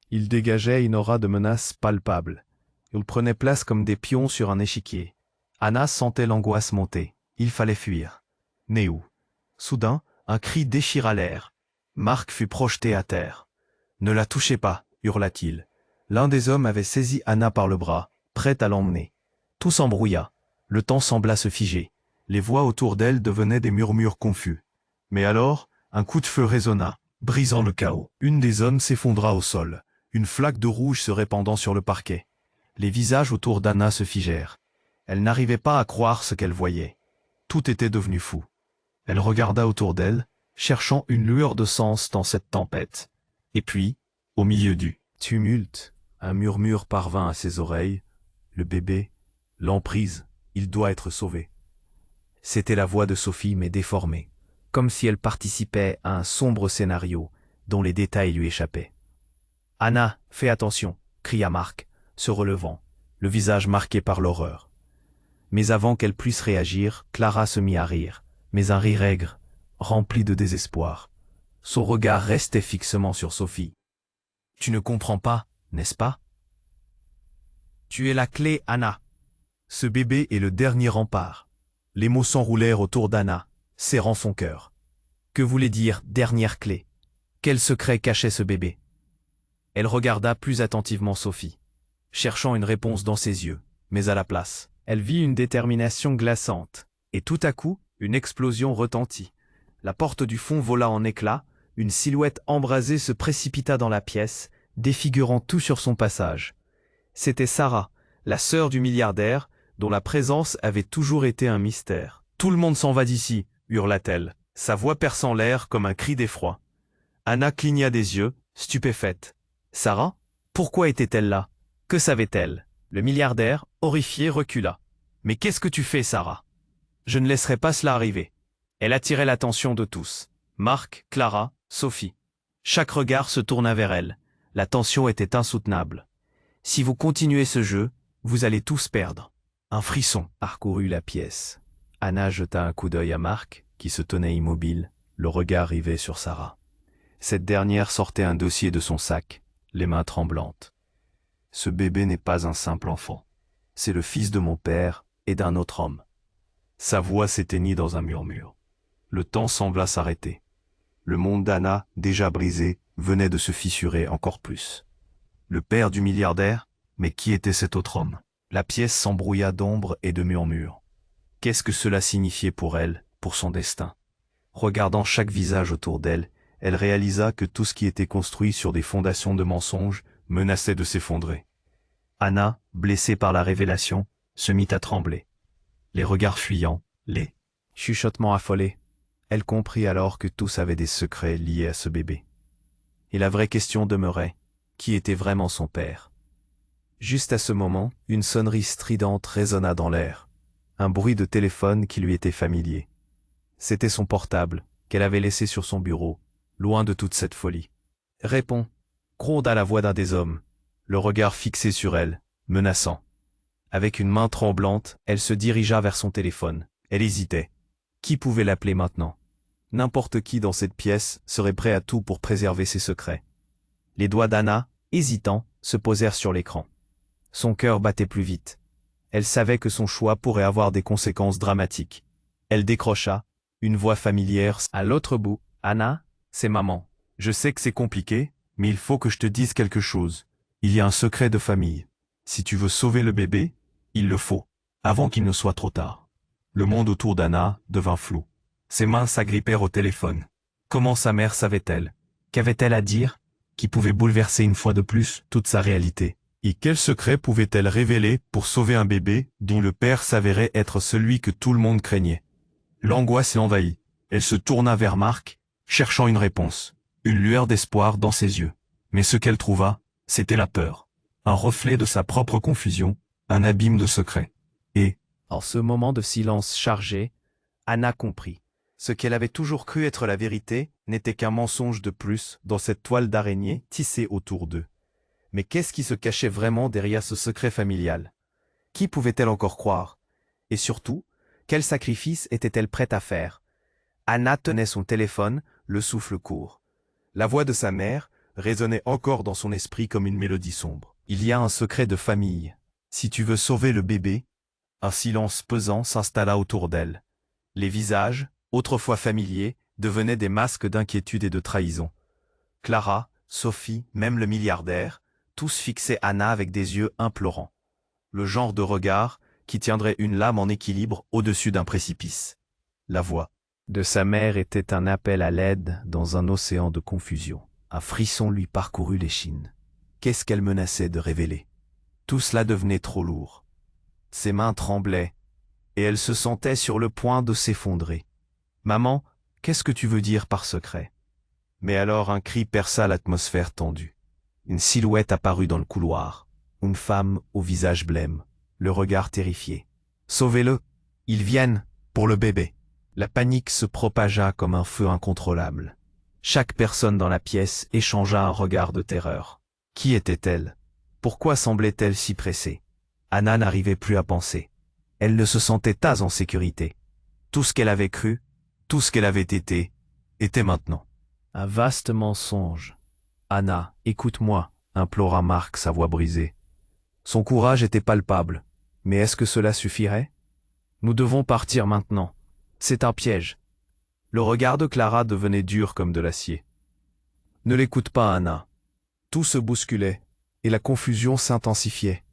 Ils dégageaient une aura de menace palpable. Ils prenaient place comme des pions sur un échiquier. Anna sentait l'angoisse monter. Il fallait fuir. Mais où? Soudain, un cri déchira l'air. Marc fut projeté à terre. « Ne la touchez pas !» hurla-t-il. L'un des hommes avait saisi Anna par le bras, prêt à l'emmener. Tout s'embrouilla. Le temps sembla se figer. Les voix autour d'elle devenaient des murmures confus. Mais alors, un coup de feu résonna, brisant le chaos. Une des hommes s'effondra au sol, une flaque de rouge se répandant sur le parquet. Les visages autour d'Anna se figèrent. Elle n'arrivait pas à croire ce qu'elle voyait. Tout était devenu fou. Elle regarda autour d'elle, cherchant une lueur de sens dans cette tempête. Et puis, au milieu du tumulte, un murmure parvint à ses oreilles. Le bébé, l'emprise, il doit être sauvé. C'était la voix de Sophie mais déformée. comme si elle participait à un sombre scénario dont les détails lui échappaient. « Anna, fais attention !» cria Marc, se relevant, le visage marqué par l'horreur. Mais avant qu'elle puisse réagir, Clara se mit à rire, mais un rire aigre, rempli de désespoir. Son regard restait fixement sur Sophie. « Tu ne comprends pas, n'est-ce pas? Tu es la clé, Anna. Ce bébé est le dernier rempart. » Les mots s'enroulèrent autour d'Anna, serrant son cœur. Que voulait dire « dernière clé » ? Quel secret cachait ce bébé? Elle regarda plus attentivement Sophie, cherchant une réponse dans ses yeux, mais à la place, elle vit une détermination glaçante. Et tout à coup, une explosion retentit. La porte du fond vola en éclats, une silhouette embrasée se précipita dans la pièce, défigurant tout sur son passage. C'était Sarah, la sœur du milliardaire, dont la présence avait toujours été un mystère. « Tout le monde s'en va d'ici !» hurla-t-elle, sa voix perçant l'air comme un cri d'effroi. Anna cligna des yeux, stupéfaite. Sarah? Pourquoi était-elle là? Que savait-elle? Le milliardaire, horrifié, recula. « Mais qu'est-ce que tu fais, Sarah? Je ne laisserai pas cela arriver. » Elle attirait l'attention de tous. Marc, Clara, Sophie. Chaque regard se tourna vers elle. La tension était insoutenable. « Si vous continuez ce jeu, vous allez tous perdre. » Un frisson parcourut la pièce. Anna jeta un coup d'œil à Marc, qui se tenait immobile, le regard rivé sur Sarah. Cette dernière sortait un dossier de son sac, les mains tremblantes. « Ce bébé n'est pas un simple enfant. C'est le fils de mon père et d'un autre homme. » Sa voix s'éteignit dans un murmure. Le temps sembla s'arrêter. Le monde d'Anna, déjà brisé, venait de se fissurer encore plus. Le père du milliardaire? Mais qui était cet autre homme? La pièce s'embrouilla d'ombres et de murmures. Qu'est-ce que cela signifiait pour elle, pour son destin? Regardant chaque visage autour d'elle, elle réalisa que tout ce qui était construit sur des fondations de mensonges menaçait de s'effondrer. Anna, blessée par la révélation, se mit à trembler. Les regards fuyants, les chuchotements affolés. Elle comprit alors que tous avaient des secrets liés à ce bébé. Et la vraie question demeurait, qui était vraiment son père? Juste à ce moment, une sonnerie stridente résonna dans l'air. Un bruit de téléphone qui lui était familier. C'était son portable, qu'elle avait laissé sur son bureau, loin de toute cette folie. « Réponds !» gronda la voix d'un des hommes, le regard fixé sur elle, menaçant. Avec une main tremblante, elle se dirigea vers son téléphone. Elle hésitait. Qui pouvait l'appeler maintenant? N'importe qui dans cette pièce serait prêt à tout pour préserver ses secrets. Les doigts d'Anna, hésitants, se posèrent sur l'écran. Son cœur battait plus vite. Elle savait que son choix pourrait avoir des conséquences dramatiques. Elle décrocha, une voix familière à l'autre bout. « Anna, c'est maman. Je sais que c'est compliqué, mais il faut que je te dise quelque chose. Il y a un secret de famille. Si tu veux sauver le bébé, il le faut, avant qu'il ne soit trop tard. » Le monde autour d'Anna devint flou. Ses mains s'agrippèrent au téléphone. Comment sa mère savait-elle? Qu'avait-elle à dire? Qui pouvait bouleverser une fois de plus toute sa réalité? Et quel secret pouvait-elle révéler pour sauver un bébé dont le père s'avérait être celui que tout le monde craignait? L'angoisse l'envahit. Elle se tourna vers Marc, cherchant une réponse, une lueur d'espoir dans ses yeux. Mais ce qu'elle trouva, c'était la peur. Un reflet de sa propre confusion, un abîme de secrets. Et, en ce moment de silence chargé, Anna comprit. Ce qu'elle avait toujours cru être la vérité n'était qu'un mensonge de plus dans cette toile d'araignée tissée autour d'eux. Mais qu'est-ce qui se cachait vraiment derrière ce secret familial? Qui pouvait-elle encore croire? Et surtout, quel sacrifice était-elle prête à faire? Anna tenait son téléphone, le souffle court. La voix de sa mère résonnait encore dans son esprit comme une mélodie sombre. Il y a un secret de famille. Si tu veux sauver le bébé... Un silence pesant s'installa autour d'elle. Les visages, autrefois familiers, devenaient des masques d'inquiétude et de trahison. Clara, Sophie, même le milliardaire, tous fixaient Anna avec des yeux implorants. Le genre de regard qui tiendrait une lame en équilibre au-dessus d'un précipice. La voix de sa mère était un appel à l'aide dans un océan de confusion. Un frisson lui parcourut l'échine. Qu'est-ce qu'elle menaçait de révéler? Tout cela devenait trop lourd. Ses mains tremblaient, et elle se sentait sur le point de s'effondrer. « Maman, qu'est-ce que tu veux dire par secret ?» Mais alors un cri perça l'atmosphère tendue. Une silhouette apparut dans le couloir, une femme au visage blême, le regard terrifié. « Sauvez-le, ils viennent, pour le bébé. » La panique se propagea comme un feu incontrôlable. Chaque personne dans la pièce échangea un regard de terreur. Qui était-elle? Pourquoi semblait-elle si pressée? Anna n'arrivait plus à penser. Elle ne se sentait pas en sécurité. Tout ce qu'elle avait cru, tout ce qu'elle avait été, était maintenant un vaste mensonge. Anna, écoute-moi, implora Marc, sa voix brisée. Son courage était palpable. Mais est-ce que cela suffirait? Nous devons partir maintenant. C'est un piège. Le regard de Clara devenait dur comme de l'acier. Ne l'écoute pas, Anna. Tout se bousculait, et la confusion s'intensifiait.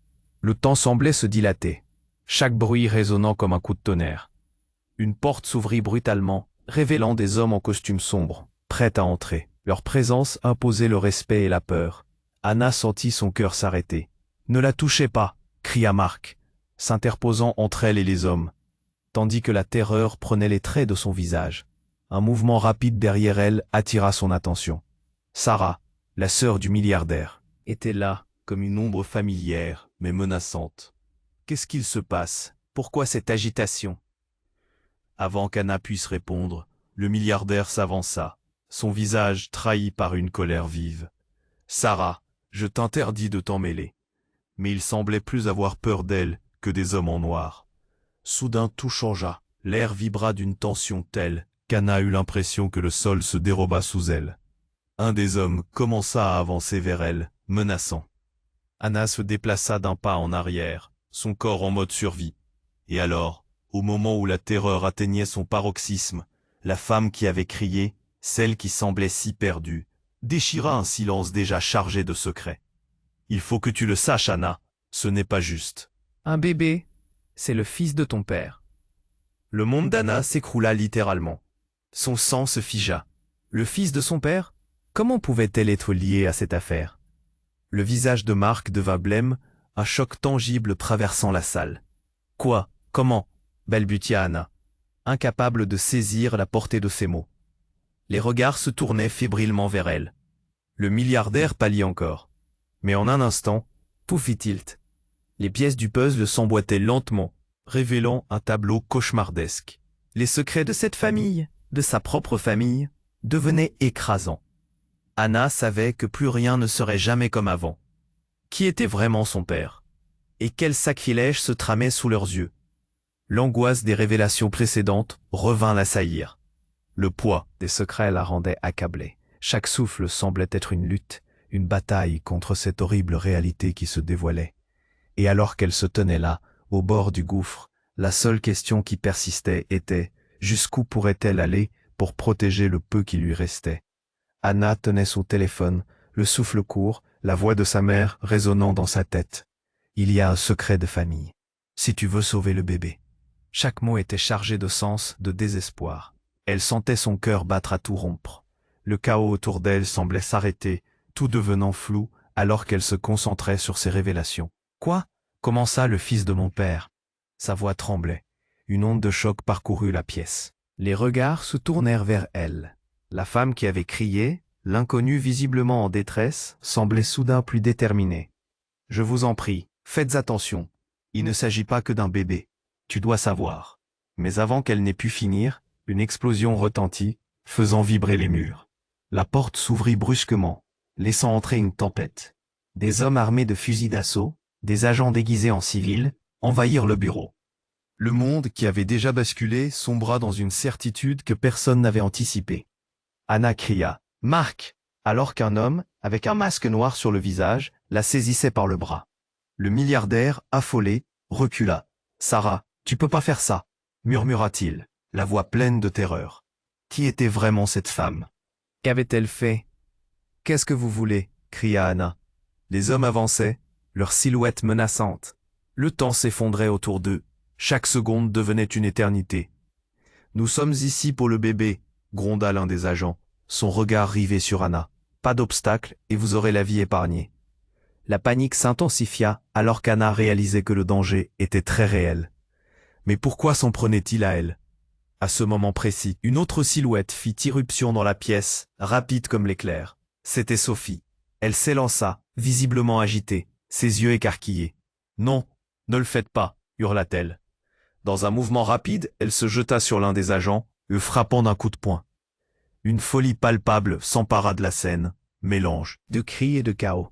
Le temps semblait se dilater, chaque bruit résonnant comme un coup de tonnerre. Une porte s'ouvrit brutalement, révélant des hommes en costume sombre, prêts à entrer. Leur présence imposait le respect et la peur. Anna sentit son cœur s'arrêter. « Ne la touchez pas !» cria Marc, s'interposant entre elle et les hommes, tandis que la terreur prenait les traits de son visage. Un mouvement rapide derrière elle attira son attention. Sarah, la sœur du milliardaire, était là, comme une ombre familière, mais menaçante. Qu'est-ce qu'il se passe? Pourquoi cette agitation? Avant qu'Anna puisse répondre, le milliardaire s'avança, son visage trahi par une colère vive. « Sarah, je t'interdis de t'en mêler. » Mais il semblait plus avoir peur d'elle que des hommes en noir. Soudain tout changea, l'air vibra d'une tension telle qu'Anna eut l'impression que le sol se déroba sous elle. Un des hommes commença à avancer vers elle, menaçant. Anna se déplaça d'un pas en arrière, son corps en mode survie. Et alors, au moment où la terreur atteignait son paroxysme, la femme qui avait crié, celle qui semblait si perdue, déchira un silence déjà chargé de secrets. « Il faut que tu le saches, Anna, ce n'est pas juste. » Un bébé, c'est le fils de ton père. Le monde d'Anna s'écroula littéralement. Son sang se figea. Le fils de son père? Comment pouvait-elle être liée à cette affaire? Le visage de Marc devint blême, un choc tangible traversant la salle. « Quoi? Comment ?» balbutia Anna, incapable de saisir la portée de ses mots. Les regards se tournaient fébrilement vers elle. Le milliardaire pâlit encore. Mais en un instant, tout fit tilt. Les pièces du puzzle s'emboîtaient lentement, révélant un tableau cauchemardesque. Les secrets de cette famille, de sa propre famille, devenaient écrasants. Anna savait que plus rien ne serait jamais comme avant. Qui était vraiment son père? Et quel sacrilège se tramait sous leurs yeux? L'angoisse des révélations précédentes revint l'assaillir. Le poids des secrets la rendait accablée. Chaque souffle semblait être une lutte, une bataille contre cette horrible réalité qui se dévoilait. Et alors qu'elle se tenait là, au bord du gouffre, la seule question qui persistait était « Jusqu'où pourrait-elle aller pour protéger le peu qui lui restait ?» Anna tenait son téléphone, le souffle court, la voix de sa mère résonnant dans sa tête. « Il y a un secret de famille. Si tu veux sauver le bébé. » Chaque mot était chargé de sens, de désespoir. Elle sentait son cœur battre à tout rompre. Le chaos autour d'elle semblait s'arrêter, tout devenant flou, alors qu'elle se concentrait sur ses révélations. « Quoi? Comment ça, le fils de mon père ?» Sa voix tremblait. Une onde de choc parcourut la pièce. Les regards se tournèrent vers elle. La femme qui avait crié, l'inconnue visiblement en détresse, semblait soudain plus déterminée. « Je vous en prie, faites attention. Il ne s'agit pas que d'un bébé. Tu dois savoir. » Mais avant qu'elle n'ait pu finir, une explosion retentit, faisant vibrer les murs. La porte s'ouvrit brusquement, laissant entrer une tempête. Des hommes armés de fusils d'assaut, des agents déguisés en civils, envahirent le bureau. Le monde qui avait déjà basculé sombra dans une certitude que personne n'avait anticipée. Anna cria « Marc !» alors qu'un homme, avec un masque noir sur le visage, la saisissait par le bras. Le milliardaire, affolé, recula. « Sarah, tu peux pas faire ça !» murmura-t-il, la voix pleine de terreur. Qui était vraiment cette femme? Qu'avait-elle fait? Qu'est-ce que vous voulez? Cria Anna. Les hommes avançaient, leurs silhouettes menaçantes. Le temps s'effondrait autour d'eux. Chaque seconde devenait une éternité. Nous sommes ici pour le bébé, gronda l'un des agents, son regard rivé sur Anna. Pas d'obstacle et vous aurez la vie épargnée. La panique s'intensifia alors qu'Anna réalisait que le danger était très réel. Mais pourquoi s'en prenait-il à elle? À ce moment précis, une autre silhouette fit irruption dans la pièce, rapide comme l'éclair. C'était Sophie. Elle s'élança, visiblement agitée, ses yeux écarquillés. « Non, ne le faites pas !» hurla-t-elle. Dans un mouvement rapide, elle se jeta sur l'un des agents, le frappant d'un coup de poing. Une folie palpable s'empara de la scène, mélange de cris et de chaos.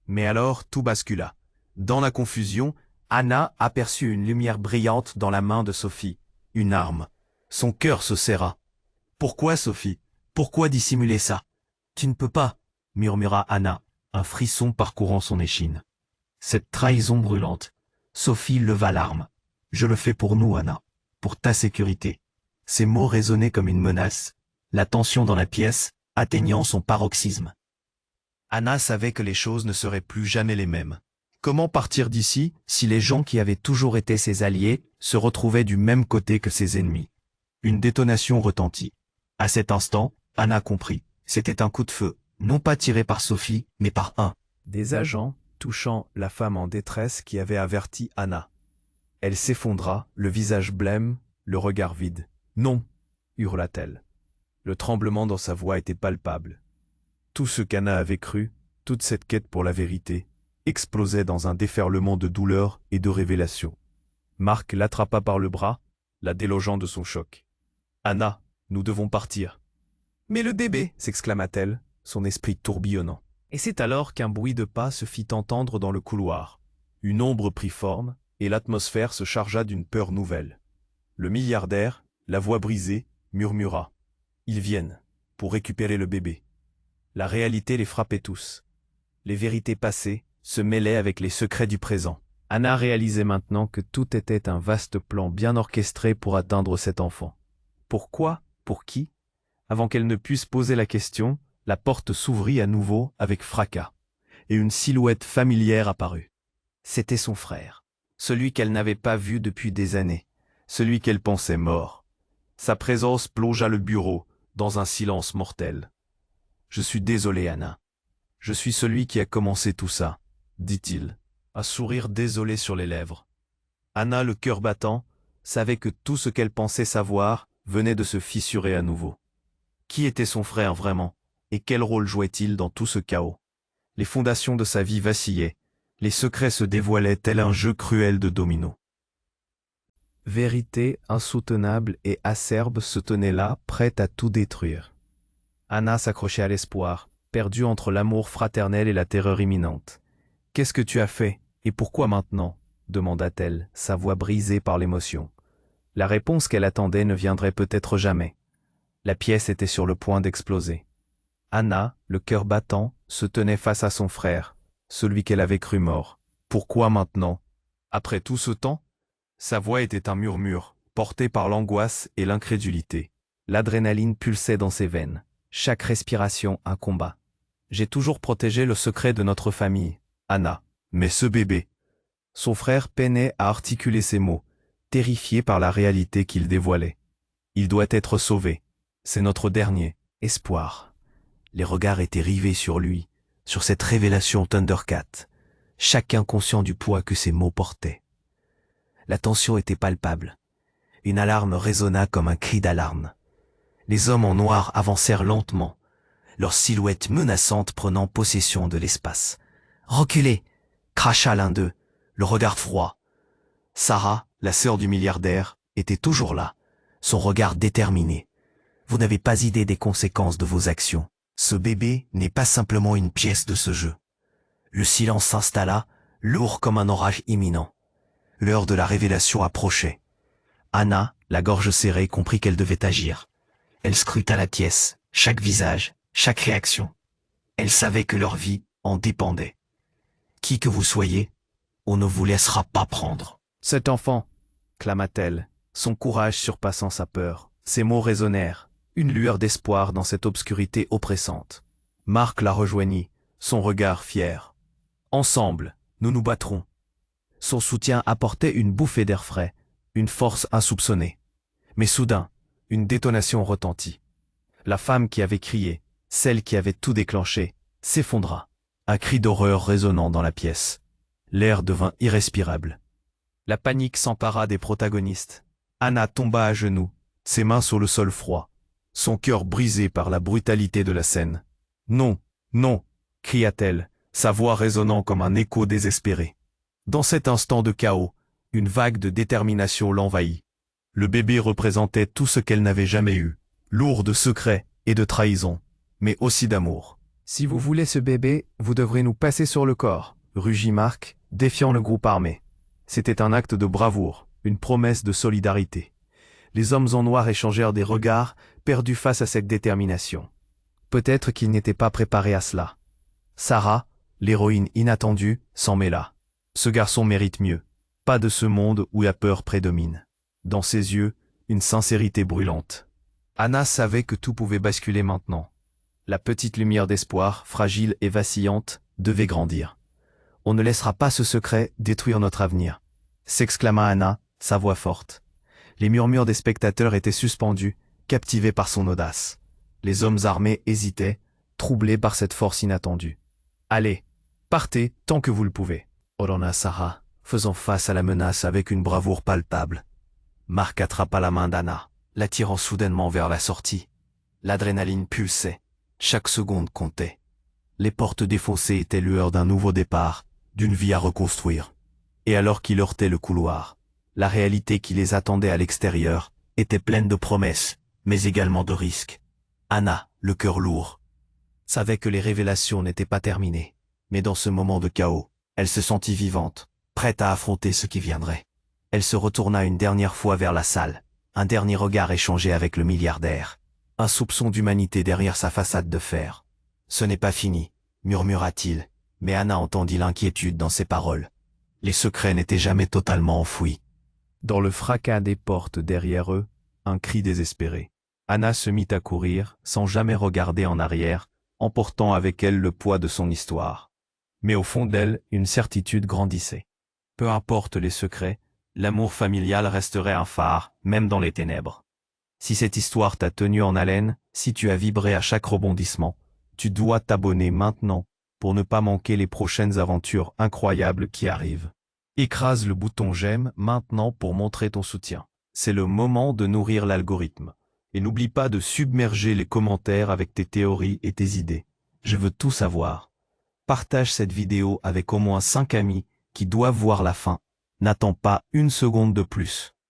Mais alors tout bascula. Dans la confusion, Anna aperçut une lumière brillante dans la main de Sophie, une arme. Son cœur se serra. « Pourquoi, Sophie? Pourquoi dissimuler ça? »« Tu ne peux pas, » murmura Anna, un frisson parcourant son échine. Cette trahison brûlante. Sophie leva l'arme. « Je le fais pour nous, Anna, pour ta sécurité. » Ces mots résonnaient comme une menace, la tension dans la pièce atteignant son paroxysme. Anna savait que les choses ne seraient plus jamais les mêmes. Comment partir d'ici si les gens qui avaient toujours été ses alliés se retrouvaient du même côté que ses ennemis? Une détonation retentit. À cet instant, Anna comprit. C'était un coup de feu, non pas tiré par Sophie, mais par un des agents touchant la femme en détresse qui avait averti Anna. Elle s'effondra, le visage blême, le regard vide. « Non !» hurla-t-elle. Le tremblement dans sa voix était palpable. Tout ce qu'Anna avait cru, toute cette quête pour la vérité, explosait dans un déferlement de douleur et de révélation. Marc l'attrapa par le bras, la délogeant de son choc. « Anna, nous devons partir. »« Mais le bébé !» s'exclama-t-elle, son esprit tourbillonnant. Et c'est alors qu'un bruit de pas se fit entendre dans le couloir. Une ombre prit forme, et l'atmosphère se chargea d'une peur nouvelle. Le milliardaire, la voix brisée, murmura. « Ils viennent, pour récupérer le bébé. » La réalité les frappait tous. Les vérités passées se mêlaient avec les secrets du présent. Anna réalisait maintenant que tout était un vaste plan bien orchestré pour atteindre cet enfant. Pourquoi? Pour qui? Avant qu'elle ne puisse poser la question, la porte s'ouvrit à nouveau avec fracas, et une silhouette familière apparut. C'était son frère, celui qu'elle n'avait pas vu depuis des années, celui qu'elle pensait mort. Sa présence plongea le bureau dans un silence mortel. « Je suis désolé, Anna. Je suis celui qui a commencé tout ça, » dit-il, un sourire désolé sur les lèvres. Anna, le cœur battant, savait que tout ce qu'elle pensait savoir venait de se fissurer à nouveau. Qui était son frère vraiment, et quel rôle jouait-il dans tout ce chaos? Les fondations de sa vie vacillaient, les secrets se dévoilaient tel un jeu cruel de dominos. Vérité insoutenable et acerbe se tenait là, prête à tout détruire. Anna s'accrochait à l'espoir, perdue entre l'amour fraternel et la terreur imminente. « Qu'est-ce que tu as fait, et pourquoi maintenant ?» demanda-t-elle, sa voix brisée par l'émotion. La réponse qu'elle attendait ne viendrait peut-être jamais. La pièce était sur le point d'exploser. Anna, le cœur battant, se tenait face à son frère, celui qu'elle avait cru mort. Pourquoi maintenant? Après tout ce temps? Sa voix était un murmure, porté par l'angoisse et l'incrédulité. L'adrénaline pulsait dans ses veines. Chaque respiration un combat. J'ai toujours protégé le secret de notre famille, Anna. Mais ce bébé... Son frère peinait à articuler ses mots, terrifié par la réalité qu'il dévoilait. Il doit être sauvé. C'est notre dernier espoir. Les regards étaient rivés sur lui, sur cette révélation Thundercat, chacun conscient du poids que ces mots portaient. La tension était palpable. Une alarme résonna comme un cri d'alarme. Les hommes en noir avancèrent lentement, leurs silhouettes menaçantes prenant possession de l'espace. « Reculez !» cracha l'un d'eux, le regard froid. Sarah, la sœur du milliardaire, était toujours là, son regard déterminé. « Vous n'avez pas idée des conséquences de vos actions. Ce bébé n'est pas simplement une pièce de ce jeu. » Le silence s'installa, lourd comme un orage imminent. L'heure de la révélation approchait. Anna, la gorge serrée, comprit qu'elle devait agir. Elle scruta la pièce, chaque visage, chaque réaction. Elle savait que leur vie en dépendait. « Qui que vous soyez, on ne vous laissera pas prendre. »« Cet enfant !» clama-t-elle, son courage surpassant sa peur. Ses mots résonnèrent, une lueur d'espoir dans cette obscurité oppressante. Marc la rejoignit, son regard fier. « Ensemble, nous nous battrons. » Son soutien apportait une bouffée d'air frais, une force insoupçonnée. Mais soudain, une détonation retentit. La femme qui avait crié, celle qui avait tout déclenché, s'effondra. Un cri d'horreur résonnant dans la pièce. L'air devint irrespirable. La panique s'empara des protagonistes. Anna tomba à genoux, ses mains sur le sol froid, son cœur brisé par la brutalité de la scène. « Non, non !» cria-t-elle, sa voix résonnant comme un écho désespéré. Dans cet instant de chaos, Une vague de détermination l'envahit. Le bébé représentait tout ce qu'elle n'avait jamais eu, lourd de secrets et de trahison, mais aussi d'amour. Si vous voulez ce bébé, vous devrez nous passer sur le corps, Rugit Marc, défiant le groupe armé. C'était un acte de bravoure, une promesse de solidarité. Les hommes en noir échangèrent des regards, perdus face à cette détermination. Peut-être qu'ils n'étaient pas préparés à cela. Sarah, l'héroïne inattendue, s'en mêla. Ce garçon mérite mieux. Pas de ce monde où la peur prédomine. Dans ses yeux, une sincérité brûlante. Anna savait que tout pouvait basculer maintenant. La petite lumière d'espoir, fragile et vacillante, devait grandir. On ne laissera pas ce secret détruire notre avenir, s'exclama Anna, sa voix forte. Les murmures des spectateurs étaient suspendus, captivés par son audace. Les hommes armés hésitaient, troublés par cette force inattendue. Allez, partez tant que vous le pouvez, ordonna Sarah, faisant face à la menace avec une bravoure palpable. Marc attrapa la main d'Anna, l'attirant soudainement vers la sortie. L'adrénaline pulsait, chaque seconde comptait. Les portes défoncées étaient lueurs d'un nouveau départ, d'une vie à reconstruire. Et alors qu'ils heurtaient le couloir, la réalité qui les attendait à l'extérieur était pleine de promesses, mais également de risques. Anna, le cœur lourd, savait que les révélations n'étaient pas terminées, mais dans ce moment de chaos, elle se sentit vivante, prête à affronter ce qui viendrait. Elle se retourna une dernière fois vers la salle, un dernier regard échangé avec le milliardaire, un soupçon d'humanité derrière sa façade de fer. « Ce n'est pas fini », murmura-t-il, mais Anna entendit l'inquiétude dans ses paroles. Les secrets n'étaient jamais totalement enfouis. Dans le fracas des portes derrière eux, un cri désespéré. Anna se mit à courir, sans jamais regarder en arrière, emportant avec elle le poids de son histoire. Mais au fond d'elle, une certitude grandissait. Peu importe les secrets, l'amour familial resterait un phare, même dans les ténèbres. Si cette histoire t'a tenu en haleine, si tu as vibré à chaque rebondissement, tu dois t'abonner maintenant pour ne pas manquer les prochaines aventures incroyables qui arrivent. Écrase le bouton j'aime maintenant pour montrer ton soutien. C'est le moment de nourrir l'algorithme. Et n'oublie pas de submerger les commentaires avec tes théories et tes idées. Je veux tout savoir. Partage cette vidéo avec au moins 5 amis qui doivent voir la fin. N'attends pas une seconde de plus.